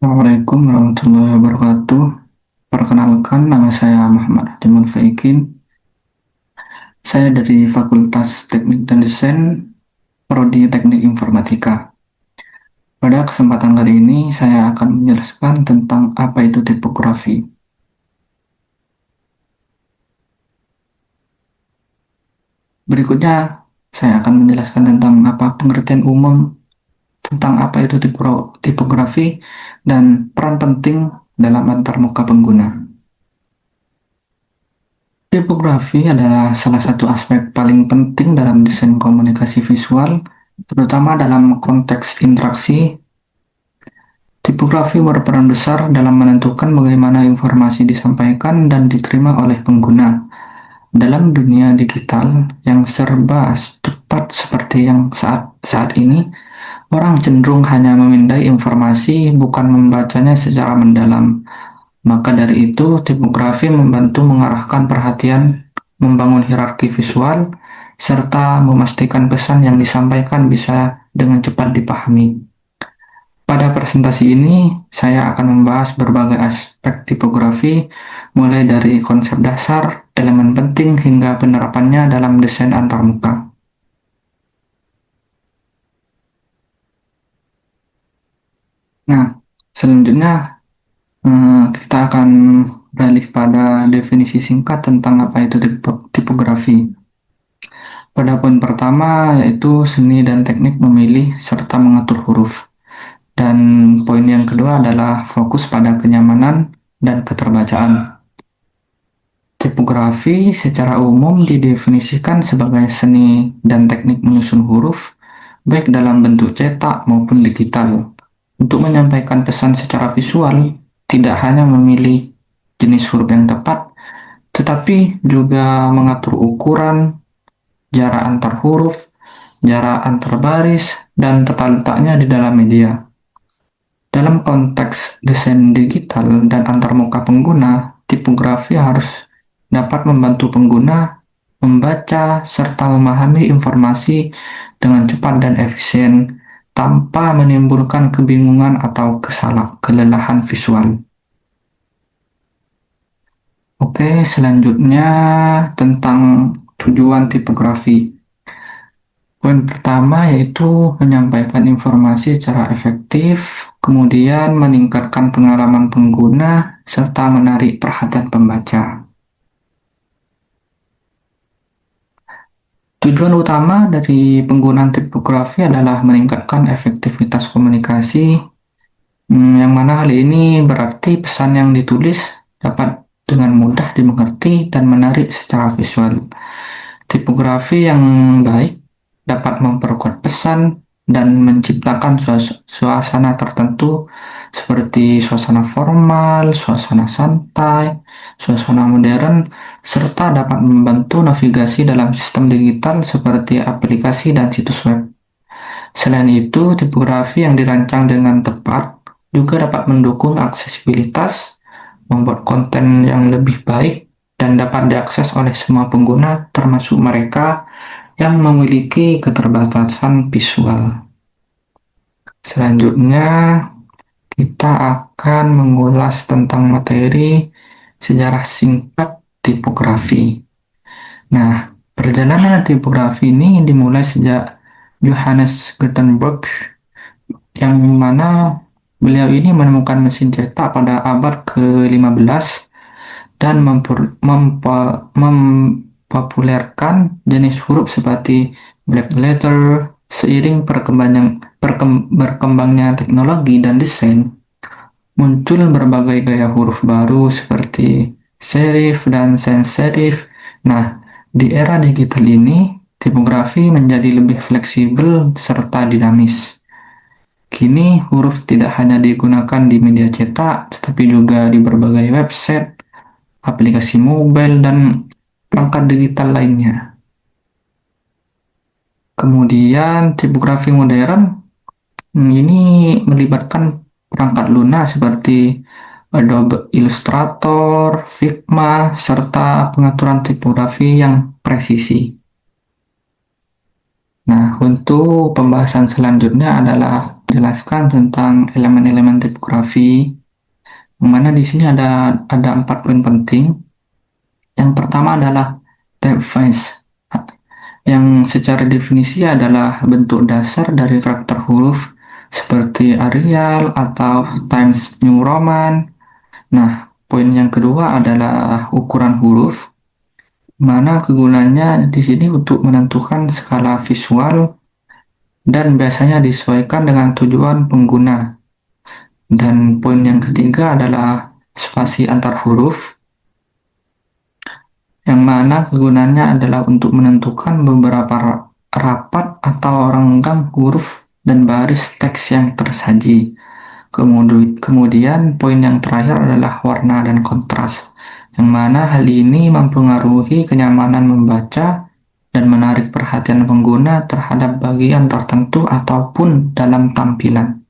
Assalamualaikum warahmatullahi wabarakatuh. Perkenalkan, nama saya Muhammad Hatimul Faikin. Saya dari Fakultas Teknik dan Desain, Prodi Teknik Informatika. Pada kesempatan kali ini, saya akan menjelaskan tentang apa itu tipografi. Berikutnya, saya akan menjelaskan tentang apa pengertian umum tentang apa itu tipografi dan peran penting dalam antarmuka pengguna. Tipografi adalah salah satu aspek paling penting dalam desain komunikasi visual, terutama dalam konteks interaksi. Tipografi berperan besar dalam menentukan bagaimana informasi disampaikan dan diterima oleh pengguna. Dalam dunia digital yang serba cepat seperti yang saat ini, orang cenderung hanya memindai informasi, bukan membacanya secara mendalam. Maka dari itu, tipografi membantu mengarahkan perhatian, membangun hierarki visual, serta memastikan pesan yang disampaikan bisa dengan cepat dipahami. Pada presentasi ini, saya akan membahas berbagai aspek tipografi, mulai dari konsep dasar, elemen penting, hingga penerapannya dalam desain antarmuka. Nah, selanjutnya kita akan beralih pada definisi singkat tentang apa itu tipografi. Pada poin pertama yaitu seni dan teknik memilih serta mengatur huruf. Dan poin yang kedua adalah fokus pada kenyamanan dan keterbacaan. Tipografi secara umum didefinisikan sebagai seni dan teknik menyusun huruf, baik dalam bentuk cetak maupun digital. Untuk menyampaikan pesan secara visual, tidak hanya memilih jenis huruf yang tepat, tetapi juga mengatur ukuran, jarak antar huruf, jarak antar baris, dan tata letaknya di dalam media. Dalam konteks desain digital dan antarmuka pengguna, tipografi harus dapat membantu pengguna membaca serta memahami informasi dengan cepat dan efisien tanpa menimbulkan kebingungan atau kelelahan visual. Oke, selanjutnya tentang tujuan tipografi. Poin pertama yaitu menyampaikan informasi secara efektif, kemudian meningkatkan pengalaman pengguna, serta menarik perhatian pembaca. Tujuan utama dari penggunaan tipografi adalah meningkatkan efektivitas komunikasi, yang mana hal ini berarti pesan yang ditulis dapat dengan mudah dimengerti dan menarik secara visual. Tipografi yang baik dapat memperkuat pesan dan menciptakan suasana tertentu seperti suasana formal, suasana santai, suasana modern, serta dapat membantu navigasi dalam sistem digital seperti aplikasi dan situs web. Selain itu, tipografi yang dirancang dengan tepat juga dapat mendukung aksesibilitas, membuat konten yang lebih baik, dan dapat diakses oleh semua pengguna, termasuk mereka yang memiliki keterbatasan visual. Selanjutnya, kita akan mengulas tentang materi sejarah singkat tipografi. Nah, perjalanan tipografi ini dimulai sejak Johannes Gutenberg, yang mana beliau ini menemukan mesin cetak pada abad ke-15 dan mempopulerkan jenis huruf seperti black letter. Seiring berkembangnya teknologi dan desain, muncul berbagai gaya huruf baru seperti serif dan sans serif. Nah, di era digital ini, tipografi menjadi lebih fleksibel serta dinamis. Kini, huruf tidak hanya digunakan di media cetak, tetapi juga di berbagai website, aplikasi mobile, dan perangkat digital lainnya. Kemudian, tipografi modern ini melibatkan perangkat lunak seperti Adobe Illustrator, Figma, serta pengaturan tipografi yang presisi. Nah, untuk pembahasan selanjutnya adalah jelaskan tentang elemen-elemen tipografi, yang mana di sini ada 4 poin penting. Yang pertama adalah typeface, yang secara definisi adalah bentuk dasar dari karakter huruf seperti Arial atau Times New Roman. Nah, poin yang kedua adalah ukuran huruf, mana kegunaannya di sini untuk menentukan skala visual dan biasanya disesuaikan dengan tujuan pengguna. Dan poin yang ketiga adalah spasi antar huruf, yang mana kegunaannya adalah untuk menentukan beberapa rapat atau renggang huruf dan baris teks yang tersaji. Kemudian poin yang terakhir adalah warna dan kontras, yang mana hal ini mempengaruhi kenyamanan membaca dan menarik perhatian pengguna terhadap bagian tertentu ataupun dalam tampilan.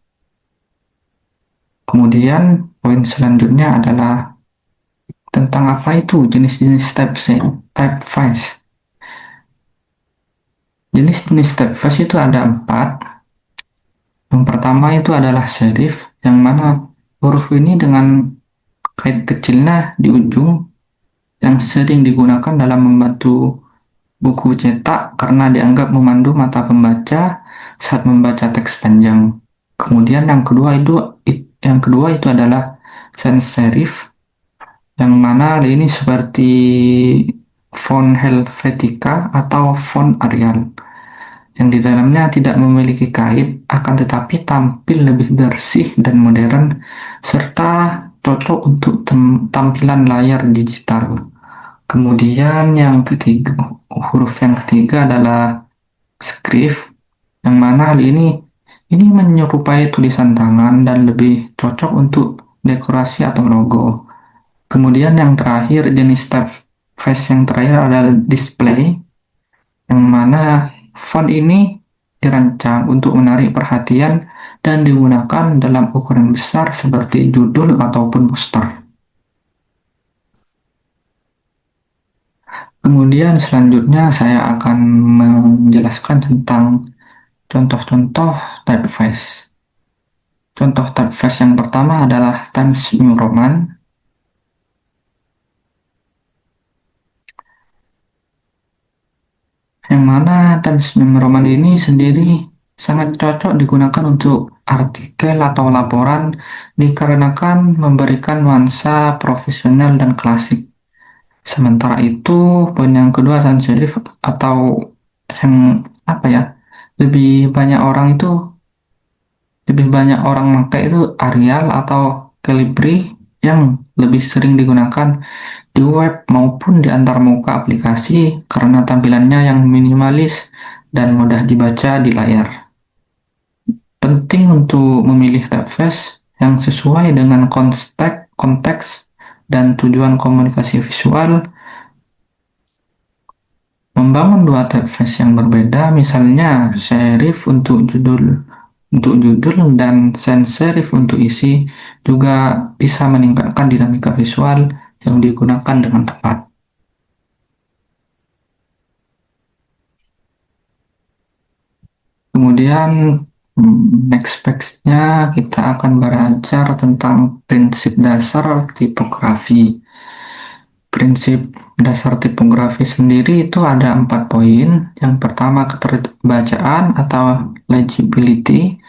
Kemudian poin selanjutnya adalah tentang apa itu jenis-jenis typeface. Jenis-jenis typeface itu ada 4. Yang pertama itu adalah serif, yang mana huruf ini dengan kait kecilnya di ujung yang sering digunakan dalam membantu buku cetak karena dianggap memandu mata pembaca saat membaca teks panjang. Kemudian yang kedua itu adalah sans serif, yang mana hal ini seperti font Helvetica atau font Arial, yang di dalamnya tidak memiliki kait, akan tetapi tampil lebih bersih dan modern, serta cocok untuk tampilan layar digital. Kemudian huruf yang ketiga adalah script, yang mana hal ini menyerupai tulisan tangan dan lebih cocok untuk dekorasi atau logo. Kemudian yang terakhir, jenis typeface yang terakhir adalah display, yang mana font ini dirancang untuk menarik perhatian dan digunakan dalam ukuran besar seperti judul ataupun poster. Kemudian selanjutnya saya akan menjelaskan tentang contoh-contoh typeface. Contoh typeface yang pertama adalah Times New Roman, yang mana Times New Roman ini sendiri sangat cocok digunakan untuk artikel atau laporan dikarenakan memberikan nuansa profesional dan klasik. Sementara itu, poin yang kedua sans serif atau yang apa ya, lebih banyak orang pakai itu Arial atau Calibri, yang lebih sering digunakan di web maupun di antar muka aplikasi karena tampilannya yang minimalis dan mudah dibaca di layar. Penting untuk memilih typeface yang sesuai dengan konteks dan tujuan komunikasi visual. Membangun dua typeface yang berbeda, misalnya serif untuk judul dan sans serif untuk isi, juga bisa meningkatkan dinamika visual yang digunakan dengan tepat. Kemudian next page-nya kita akan belajar tentang prinsip dasar tipografi. Prinsip dasar tipografi sendiri itu ada 4 poin. Yang pertama keterbacaan atau legibility,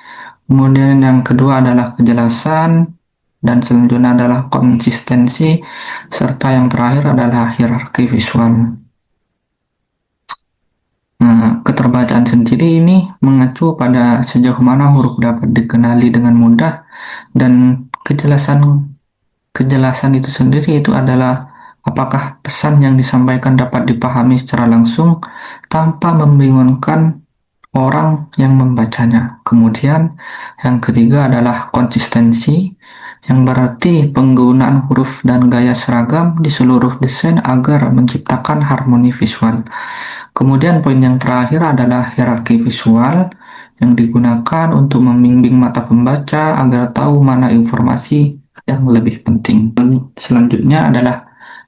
kemudian yang kedua adalah kejelasan, dan selanjutnya adalah konsistensi, serta yang terakhir adalah hierarki visual. Nah, keterbacaan sendiri ini mengacu pada sejauh mana huruf dapat dikenali dengan mudah, dan kejelasan itu sendiri itu adalah apakah pesan yang disampaikan dapat dipahami secara langsung tanpa membingungkan orang yang membacanya. Kemudian yang ketiga adalah konsistensi, yang berarti penggunaan huruf dan gaya seragam di seluruh desain agar menciptakan harmoni visual. Kemudian poin yang terakhir adalah hierarki visual, yang digunakan untuk membimbing mata pembaca agar tahu mana informasi yang lebih penting. Selanjutnya adalah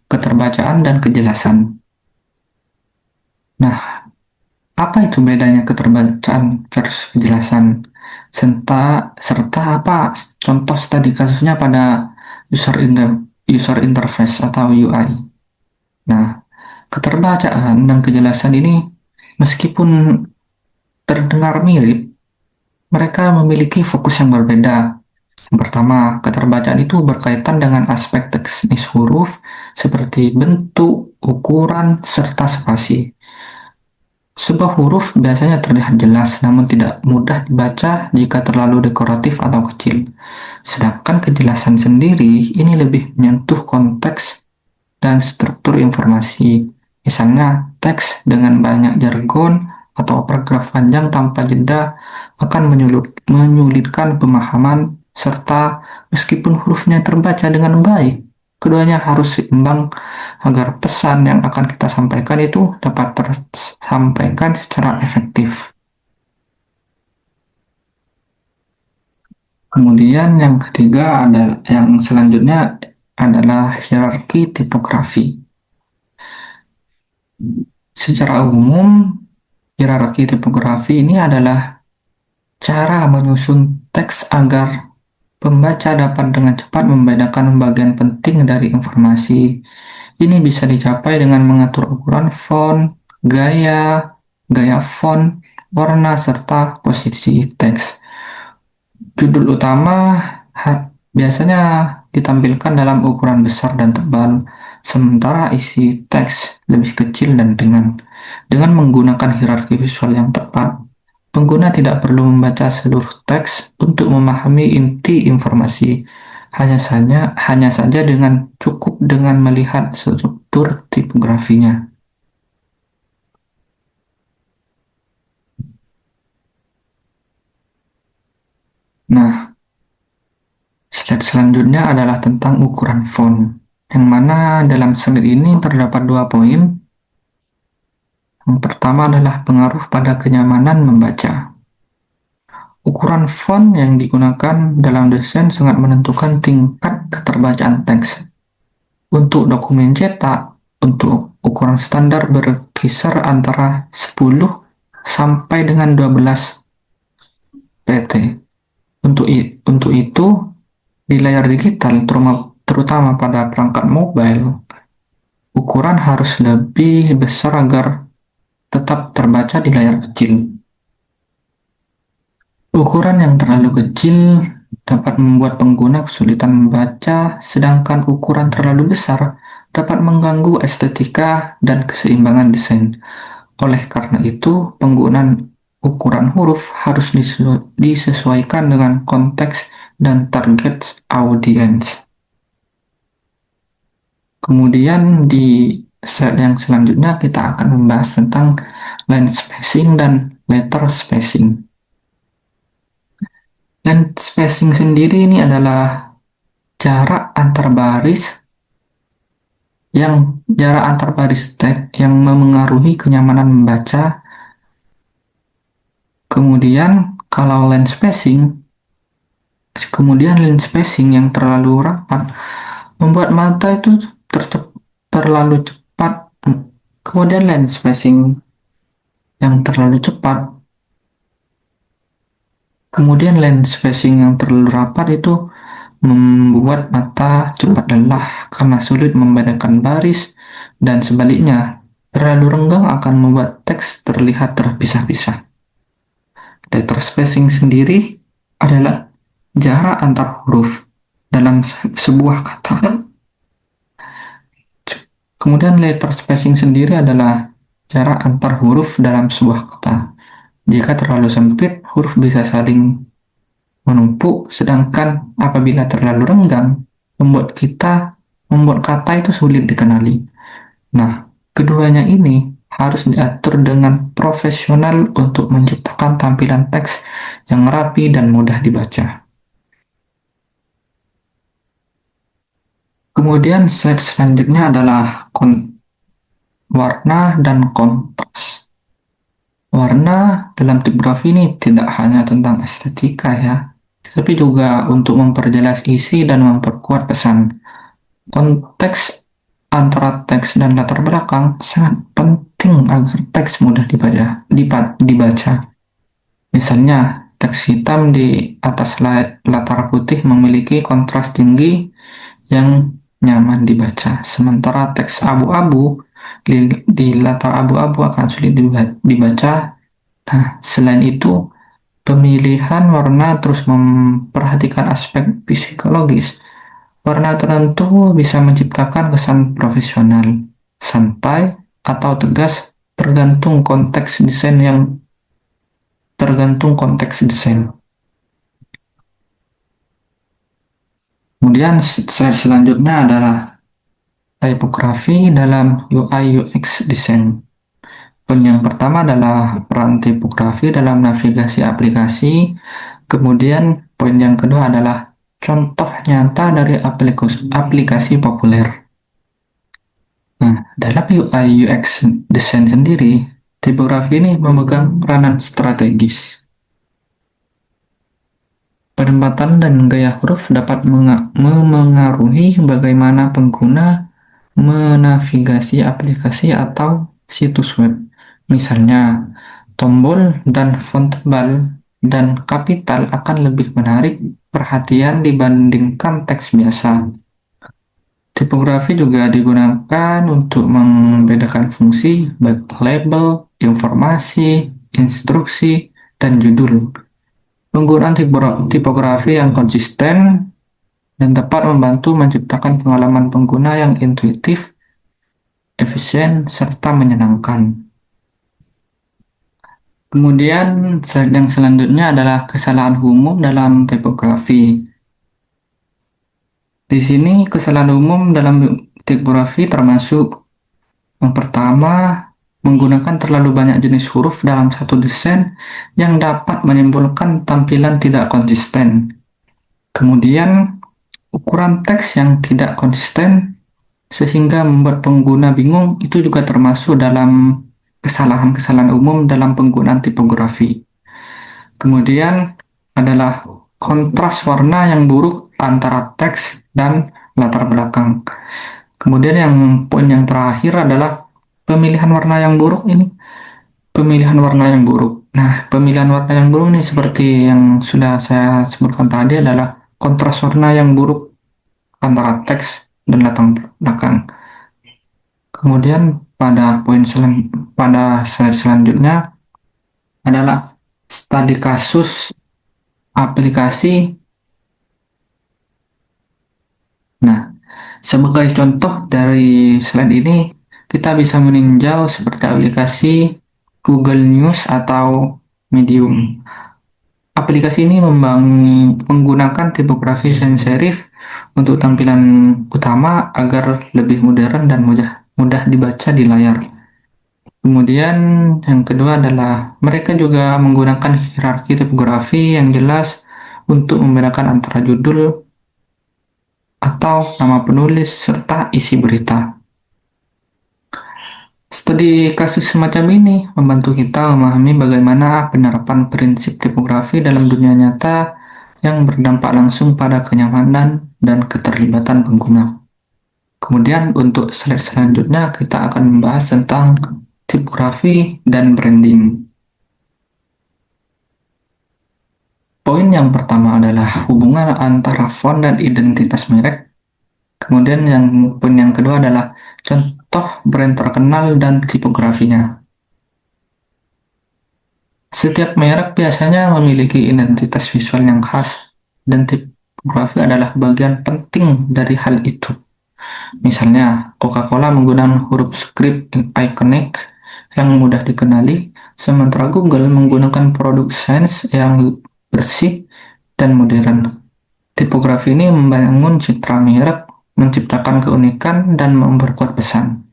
keterbacaan dan kejelasan. Nah, apa itu bedanya keterbacaan versus kejelasan? serta apa contoh studi kasusnya pada user interface atau UI. Nah, keterbacaan dan kejelasan ini meskipun terdengar mirip, mereka memiliki fokus yang berbeda. Yang pertama, keterbacaan itu berkaitan dengan aspek teknis huruf seperti bentuk, ukuran, serta spasi. Sebuah huruf biasanya terlihat jelas namun tidak mudah dibaca jika terlalu dekoratif atau kecil. Sedangkan kejelasan sendiri ini lebih menyentuh konteks dan struktur informasi. Misalnya, teks dengan banyak jargon atau paragraf panjang tanpa jeda akan menyulitkan pemahaman, serta meskipun hurufnya terbaca dengan baik, keduanya harus seimbang agar pesan yang akan kita sampaikan itu dapat tersampaikan secara efektif. Kemudian yang ketiga adalah yang selanjutnya adalah hierarki tipografi. Secara umum, hierarki tipografi ini adalah cara menyusun teks agar pembaca dapat dengan cepat membedakan bagian penting dari informasi. Ini bisa dicapai dengan mengatur ukuran font, gaya font, warna, serta posisi teks. Judul utama biasanya ditampilkan dalam ukuran besar dan tebal, sementara isi teks lebih kecil dan ringan. Dengan menggunakan hierarki visual yang tepat, pengguna tidak perlu membaca seluruh teks untuk memahami inti informasi. Hanya saja dengan cukup dengan melihat struktur tipografinya. Nah, slide selanjutnya adalah tentang ukuran font, yang mana dalam slide ini terdapat dua poin. Yang pertama adalah pengaruh pada kenyamanan membaca. Ukuran font yang digunakan dalam desain sangat menentukan tingkat keterbacaan teks. Untuk dokumen cetak, untuk ukuran standar berkisar antara 10 sampai dengan 12 pt. Untuk itu, di layar digital, terutama pada perangkat mobile, ukuran harus lebih besar agar tetap terbaca di layar kecil. Ukuran yang terlalu kecil dapat membuat pengguna kesulitan membaca, sedangkan ukuran terlalu besar dapat mengganggu estetika dan keseimbangan desain. Oleh karena itu, penggunaan ukuran huruf harus disesuaikan dengan konteks dan target audience. Kemudian di slide yang selanjutnya kita akan membahas tentang line spacing dan letter spacing. Line spacing sendiri ini adalah jarak antar baris teks yang memengaruhi kenyamanan membaca. Kemudian line spacing yang terlalu rapat membuat mata itu terlalu cepat. Kemudian line spacing yang terlalu cepat Kemudian line spacing yang terlalu rapat itu membuat mata cepat lelah karena sulit membedakan baris, dan sebaliknya, terlalu renggang akan membuat teks terlihat terpisah-pisah. Letter spacing sendiri adalah jarak antar huruf dalam sebuah kata. Kemudian letter spacing sendiri adalah jarak antar huruf dalam sebuah kata. Jika terlalu sempit, huruf bisa saling menumpuk, sedangkan apabila terlalu renggang, membuat kata itu sulit dikenali. Nah, keduanya ini harus diatur dengan profesional untuk menciptakan tampilan teks yang rapi dan mudah dibaca. Kemudian slide selanjutnya adalah warna dan kontras. Warna dalam tipografi ini tidak hanya tentang estetika ya, tapi juga untuk memperjelas isi dan memperkuat pesan. Konteks antara teks dan latar belakang sangat penting agar teks mudah dibaca. Misalnya, Teks hitam di atas latar putih memiliki kontras tinggi yang nyaman dibaca, sementara teks abu-abu di latar abu-abu akan sulit dibaca. Nah, selain itu, pemilihan warna terus memperhatikan aspek psikologis. Warna tertentu bisa menciptakan kesan profesional, santai, atau tegas tergantung konteks desain. Kemudian slide selanjutnya adalah tipografi dalam UI UX design. Poin yang pertama adalah peran tipografi dalam navigasi aplikasi. Kemudian poin yang kedua adalah contoh nyata dari aplikasi populer. Nah, dalam UI UX design sendiri, tipografi ini memegang peranan strategis. Penempatan dan gaya huruf dapat memengaruhi bagaimana pengguna menavigasi aplikasi atau situs web. Misalnya, tombol dan font tebal dan kapital akan lebih menarik perhatian dibandingkan teks biasa. Tipografi juga digunakan untuk membedakan fungsi, baik label, informasi, instruksi, dan judul. Penggunaan tipografi yang konsisten dan tepat membantu menciptakan pengalaman pengguna yang intuitif, efisien, serta menyenangkan. Kemudian, slide yang selanjutnya adalah kesalahan umum dalam tipografi. Di sini, kesalahan umum dalam tipografi termasuk yang pertama, menggunakan terlalu banyak jenis huruf dalam satu desain yang dapat menimbulkan tampilan tidak konsisten. Kemudian, ukuran teks yang tidak konsisten sehingga membuat pengguna bingung, itu juga termasuk dalam kesalahan-kesalahan umum dalam penggunaan tipografi. Kemudian adalah kontras warna yang buruk antara teks dan latar belakang. Kemudian yang poin yang terakhir adalah pemilihan warna yang buruk ini. Pemilihan warna yang buruk. Nah, pemilihan warna yang buruk ini seperti yang sudah saya sebutkan tadi adalah kontras warna yang buruk antara teks dan latar belakang. Kemudian pada slide selanjutnya adalah studi kasus aplikasi. Nah, sebagai contoh dari slide ini, kita bisa meninjau seperti aplikasi Google News atau Medium. Aplikasi ini menggunakan tipografi sans serif untuk tampilan utama agar lebih modern dan mudah dibaca di layar. Kemudian yang kedua adalah mereka juga menggunakan hierarki tipografi yang jelas untuk membedakan antara judul atau nama penulis serta isi berita. Studi kasus semacam ini membantu kita memahami bagaimana penerapan prinsip tipografi dalam dunia nyata yang berdampak langsung pada kenyamanan dan keterlibatan pengguna. Kemudian untuk slide selanjutnya kita akan membahas tentang tipografi dan branding. Poin yang pertama adalah hubungan antara font dan identitas merek. Kemudian poin yang kedua adalah contoh brand terkenal dan tipografinya. Setiap merek biasanya memiliki identitas visual yang khas, dan tipografi adalah bagian penting dari hal itu. Misalnya, Coca-Cola menggunakan huruf script iconic yang mudah dikenali, sementara Google menggunakan produk Sans yang bersih dan modern. Tipografi ini membangun citra merek, menciptakan keunikan, dan memperkuat pesan.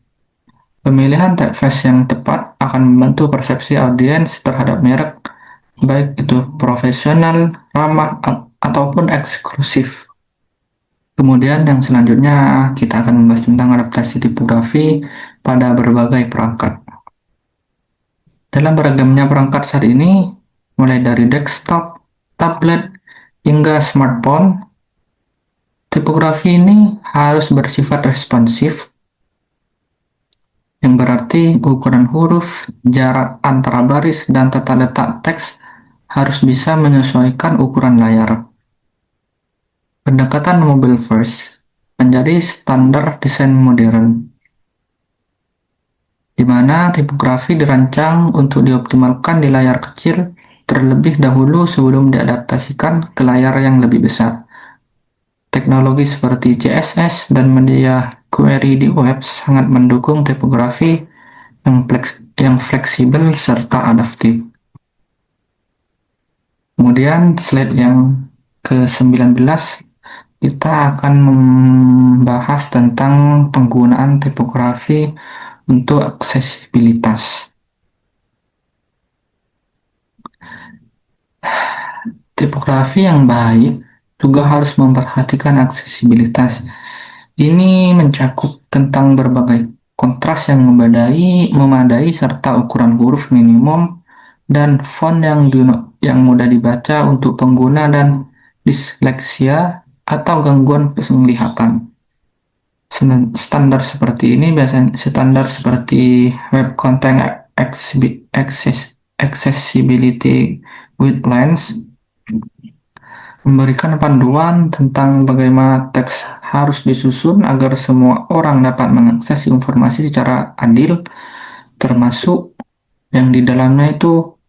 Pemilihan typeface yang tepat akan membantu persepsi audiens terhadap merek, baik itu profesional, ramah, ataupun eksklusif. Kemudian yang selanjutnya kita akan membahas tentang adaptasi tipografi pada berbagai perangkat. Dalam beragamnya perangkat saat ini, mulai dari desktop, tablet, hingga smartphone, tipografi ini harus bersifat responsif, yang berarti ukuran huruf, jarak antara baris, dan tata letak teks harus bisa menyesuaikan ukuran layar. Pendekatan mobile first menjadi standar desain modern, di mana tipografi dirancang untuk dioptimalkan di layar kecil terlebih dahulu sebelum diadaptasikan ke layar yang lebih besar. Teknologi seperti CSS dan media query di web sangat mendukung tipografi yang fleksibel serta adaptif. Kemudian slide yang ke-19 kita akan membahas tentang penggunaan tipografi untuk aksesibilitas. Tipografi yang baik juga harus memperhatikan aksesibilitas. Ini mencakup tentang berbagai kontras yang memadai serta ukuran huruf minimum dan font yang mudah dibaca untuk pengguna dan disleksia atau gangguan penglihatan. Standar seperti Web Content Accessibility Guidelines memberikan panduan tentang bagaimana teks harus disusun agar semua orang dapat mengakses informasi secara adil, termasuk yang di dalamnya itu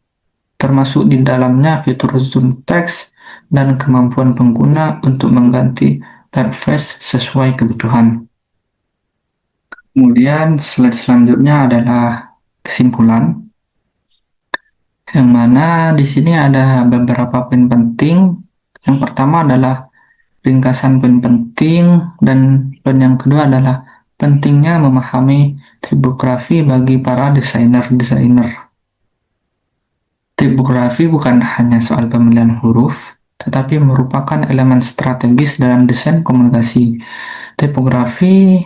termasuk di dalamnya fitur zoom teks dan kemampuan pengguna untuk mengganti typeface sesuai kebutuhan. Kemudian slide selanjutnya adalah kesimpulan, yang mana di sini ada beberapa poin penting. Yang pertama adalah ringkasan poin penting, dan poin yang kedua adalah pentingnya memahami tipografi bagi para desainer. Tipografi bukan hanya soal pemilihan huruf, tetapi merupakan elemen strategis dalam desain komunikasi. Tipografi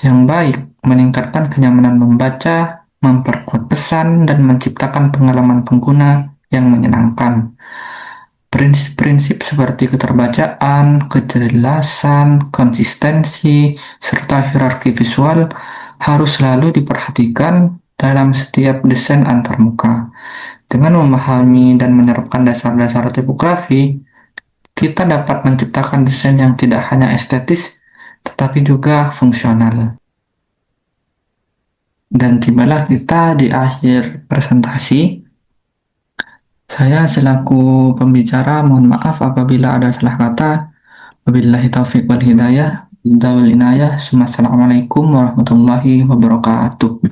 yang baik meningkatkan kenyamanan membaca, memperkuat pesan, dan menciptakan pengalaman pengguna yang menyenangkan. Prinsip-prinsip seperti keterbacaan, kejelasan, konsistensi, serta hierarki visual harus selalu diperhatikan dalam setiap desain antarmuka. Dengan memahami dan menerapkan dasar-dasar tipografi, kita dapat menciptakan desain yang tidak hanya estetis, tetapi juga fungsional. Dan tibalah kita di akhir presentasi. Saya selaku pembicara mohon maaf apabila ada salah kata. Wabillahi taufiq wal hidayah. Assalamualaikum warahmatullahi wabarakatuh.